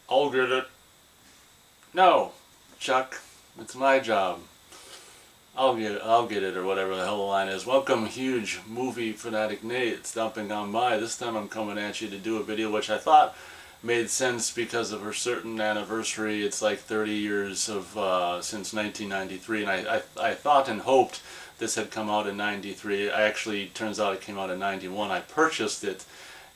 I'll get it. No, Chuck, it's my job. I'll get it, or whatever the hell the line is. Welcome, huge movie fanatic Nate, stomping on by. This time I'm coming at you to do a video which I thought made sense because of a certain anniversary. It's like 30 years of since 1993, and I thought and hoped this had come out in 93. Actually, turns out it came out in 91. I purchased it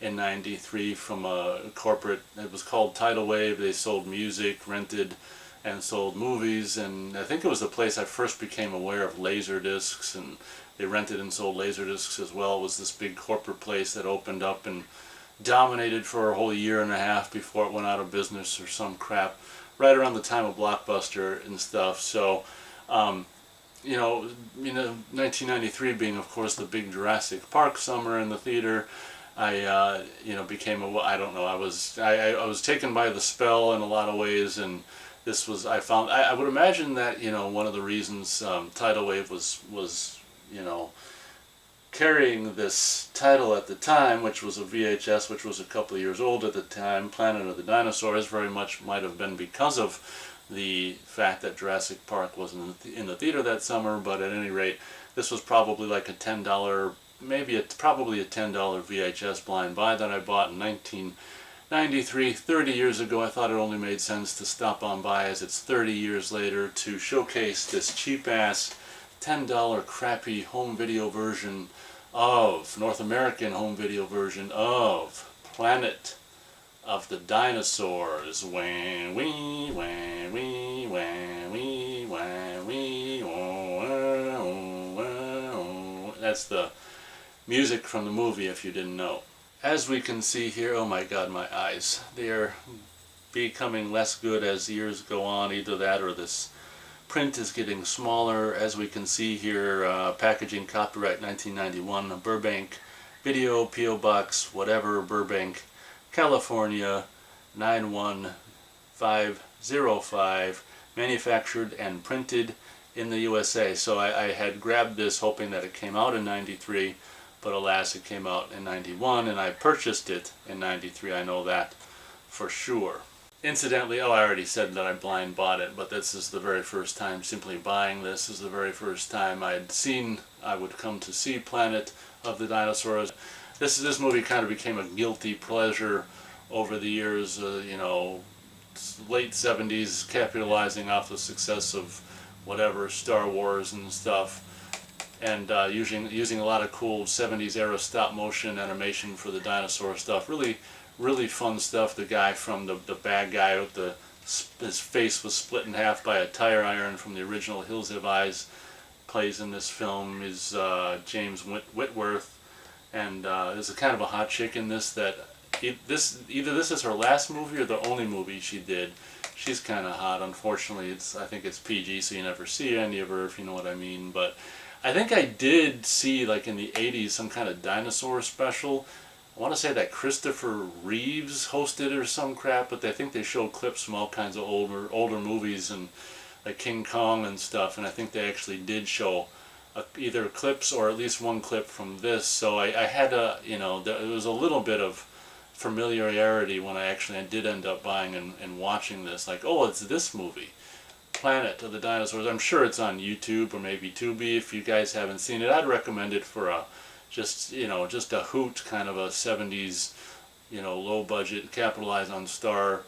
in 93 from a corporate. It was called Tidal Wave. They sold music, rented and sold movies, and I think it was the place I first became aware of laser discs, and they rented and sold laser discs as well. It was this big corporate place that opened up and dominated for a whole year and a half before it went out of business or some crap, right around the time of Blockbuster and stuff. So you know, 1993 being, of course, the big Jurassic Park summer in the theater, I became I don't know, I was taken by the spell in a lot of ways, and this was, I would imagine that, one of the reasons Tidal Wave was carrying this title at the time, which was a VHS, which was a couple of years old at the time, Planet of the Dinosaurs, very much might have been because of the fact that Jurassic Park wasn't in the theater that summer. But at any rate, this was probably like a $10, probably a $10 VHS blind buy that I bought in 1993, 30 years ago. I thought it only made sense to stop on by, as it's 30 years later, to showcase this cheap-ass $10 crappy home video version of, North American home video version of, Planet of the Dinosaurs. Wah, wee, wah, wee, wah, wee, wah, wee, That's the music from the movie, if you didn't know. As we can see here, oh my god, my eyes. They are becoming less good as years go on. Either that or this print is getting smaller. As we can see here, packaging copyright 1991, Burbank Video, P.O. Box, whatever, Burbank, California, 91505, manufactured and printed in the USA. So I had grabbed this hoping that it came out in 93, but alas, it came out in 91, and I purchased it in 93. I know that for sure. Incidentally, I already said that I blind bought it, but this is the very first time simply buying this. This is the very first time I would come to see Planet of the Dinosaurs. This movie kind of became a guilty pleasure over the years, late 70s, capitalizing off the success of whatever, Star Wars and stuff, and using a lot of cool 70s era stop motion animation for the dinosaur stuff. Really fun stuff. The guy from the bad guy with his face was split in half by a tire iron from the original Hills Have Eyes plays in this film, is James Whitworth, and there's a kind of a hot chick in this that either this is her last movie or the only movie she did. She's kind of hot. Unfortunately, I think it's PG, so you never see any of her, if you know what I mean. But I think I did see, like in the 80s, some kind of dinosaur special. I want to say that Christopher Reeves hosted it or some crap, but I think they showed clips from all kinds of older movies, and like King Kong and stuff, and I think they actually did show either clips or at least one clip from this. So I had there was a little bit of familiarity when I did end up buying and watching this. Like, oh, it's this movie, Planet of the Dinosaurs. I'm sure it's on YouTube or maybe Tubi. If you guys haven't seen it, I'd recommend it for just a hoot, kind of a 70s, low budget, capitalize on Star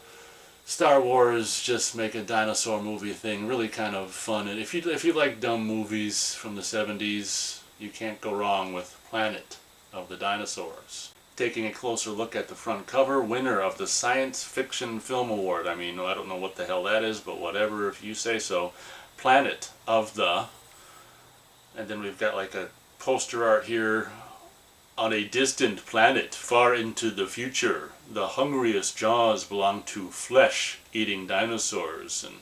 Wars, just make a dinosaur movie thing, really kind of fun. And if you like dumb movies from the 70s, you can't go wrong with Planet of the Dinosaurs. Taking a closer look at the front cover, winner of the Science Fiction Film Award. I mean, I don't know what the hell that is, but whatever, if you say so. Planet of the, and then we've got like a poster art here. On a distant planet far into the future, the hungriest jaws belong to flesh-eating dinosaurs. And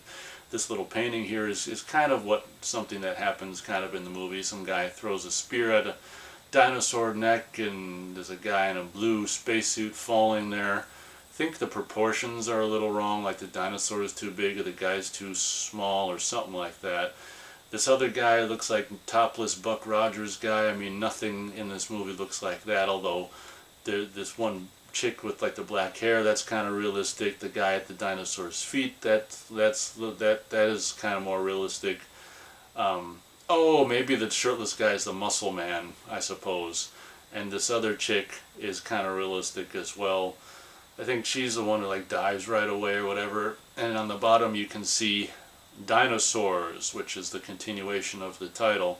this little painting here is kind of something that happens kind of in the movie. Some guy throws a spear at a dinosaur neck, and there's a guy in a blue spacesuit falling there. I think the proportions are a little wrong, like the dinosaur is too big or the guy's too small or something like that. This other guy looks like topless Buck Rogers guy. I mean, nothing in this movie looks like that, although this one chick with like the black hair, that's kind of realistic. The guy at the dinosaur's feet, that is kind of more realistic. Oh, maybe the shirtless guy is the muscle man, I suppose. And this other chick is kind of realistic as well. I think she's the one who like dies right away or whatever. And on the bottom you can see Dinosaurs, which is the continuation of the title.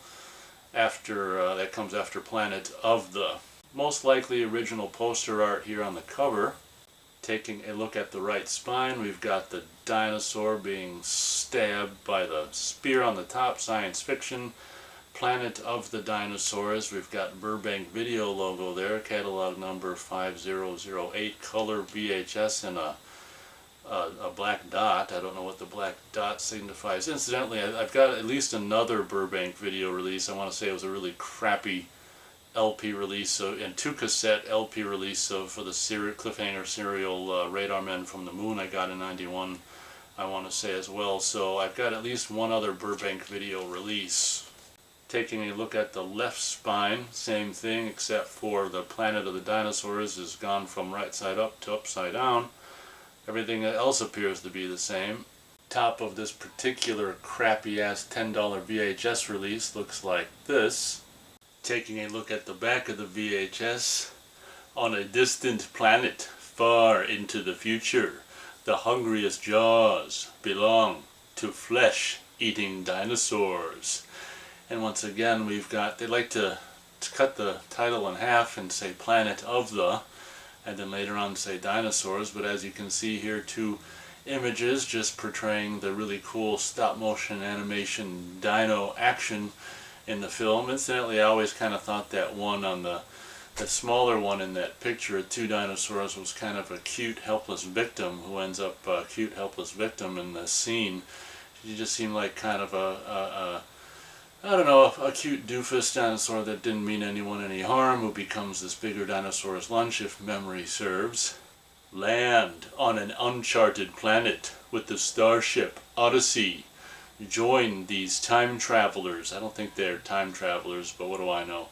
After that comes after Planet of the. Most likely original poster art here on the cover. Taking a look at the right spine, we've got the dinosaur being stabbed by the spear on the top, science fiction. Planet of the Dinosaurs, we've got Burbank Video logo there, catalog number 5008, color VHS, and a black dot. I don't know what the black dot signifies. Incidentally, I've got at least another Burbank Video release. I want to say it was a really crappy LP release, and 2 cassette LP release for the cliffhanger serial Radar Men from the Moon I got in '91, I want to say as well. So I've got at least one other Burbank Video release. Taking a look at the left spine, same thing, except for the Planet of the Dinosaurs has gone from right side up to upside down. Everything else appears to be the same. Top of this particular crappy ass $10 VHS release looks like this. Taking a look at the back of the VHS, on a distant planet far into the future, the hungriest jaws belong to flesh-eating dinosaurs. And once again, we've got, they like to cut the title in half and say Planet of the, and then later on say Dinosaurs, but as you can see here, 2 images just portraying the really cool stop-motion animation dino action in the film. Incidentally, I always kind of thought that one on the smaller one in that picture of 2 dinosaurs was kind of a cute, helpless victim who ends up a cute, helpless victim in the scene. She just seemed like kind of I don't know, a cute doofus dinosaur that didn't mean anyone any harm, who becomes this bigger dinosaur's lunch if memory serves. Land on an uncharted planet with the starship Odyssey. Join these time travelers. I don't think they're time travelers, but what do I know?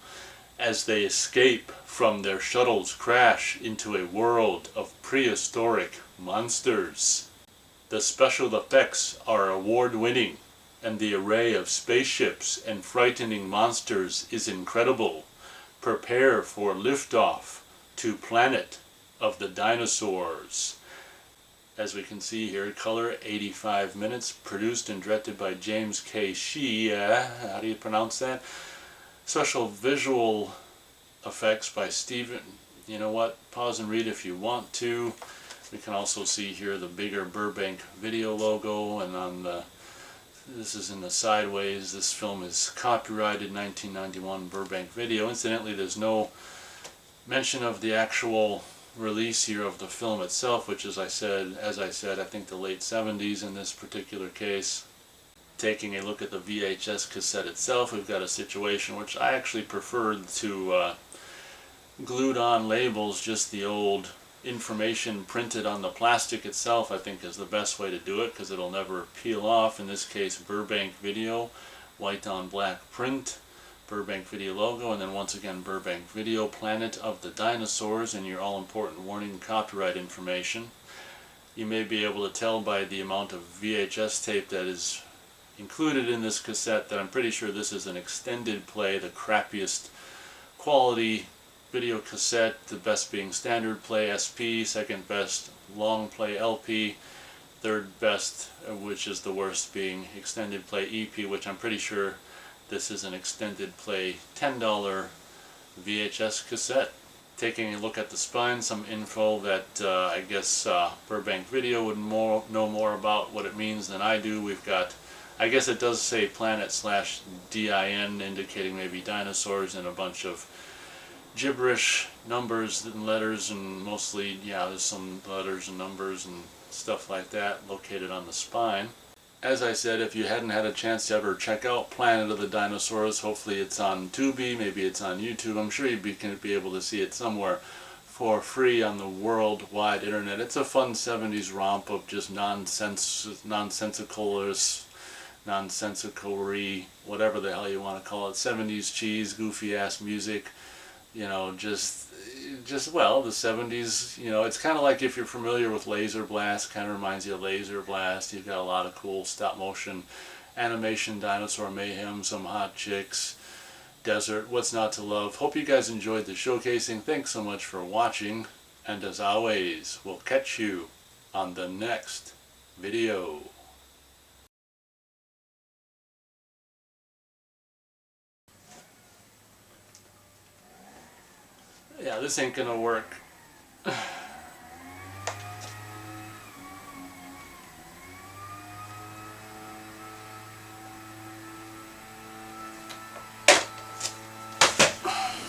As they escape from their shuttle's crash into a world of prehistoric monsters. The special effects are award-winning, and the array of spaceships and frightening monsters is incredible. Prepare for liftoff to Planet of the Dinosaurs. As we can see here, color 85 minutes, produced and directed by James K. Shee. How do you pronounce that? Special visual effects by Steven. You know what? Pause and read if you want to. We can also see here the bigger Burbank Video logo, and on the this is in the sideways. This film is copyrighted 1991 Burbank Video. Incidentally, there's no mention of the actual release here of the film itself, which as I said, I think the late 70s in this particular case. Taking a look at the VHS cassette itself, we've got a situation which I actually preferred to glued on labels, just the old information printed on the plastic itself, I think is the best way to do it, because it'll never peel off. In this case, Burbank Video, white on black print, Burbank Video logo, and then once again Burbank Video, Planet of the Dinosaurs, and your all-important warning copyright information. You may be able to tell by the amount of VHS tape that is included in this cassette that I'm pretty sure this is an extended play, the crappiest quality video cassette, the best being standard play SP, second best long play LP, third best, which is the worst, being extended play EP, which I'm pretty sure this is an extended play $10 VHS cassette. Taking a look at the spine, some info that I guess Burbank Video would know more about what it means than I do. We've got, I guess it does say planet/DIN, indicating maybe dinosaurs, and a bunch of gibberish numbers and letters, and mostly, yeah, there's some letters and numbers and stuff like that located on the spine. As I said, if you hadn't had a chance to ever check out Planet of the Dinosaurs, hopefully it's on Tubi, maybe it's on YouTube. I'm sure you'd be able to see it somewhere for free on the worldwide internet. It's a fun 70s romp of just nonsensical-y, whatever the hell you want to call it. 70s cheese, goofy ass music. you know, just well, the 70s, you know, it's kind of like if you're familiar with Laser Blast, kind of reminds you of Laser Blast. You've got a lot of cool stop motion animation, Dinosaur Mayhem, some hot chicks, desert, what's not to love. Hope you guys enjoyed the showcasing. Thanks so much for watching, and as always, we'll catch you on the next video. Yeah, this ain't gonna work.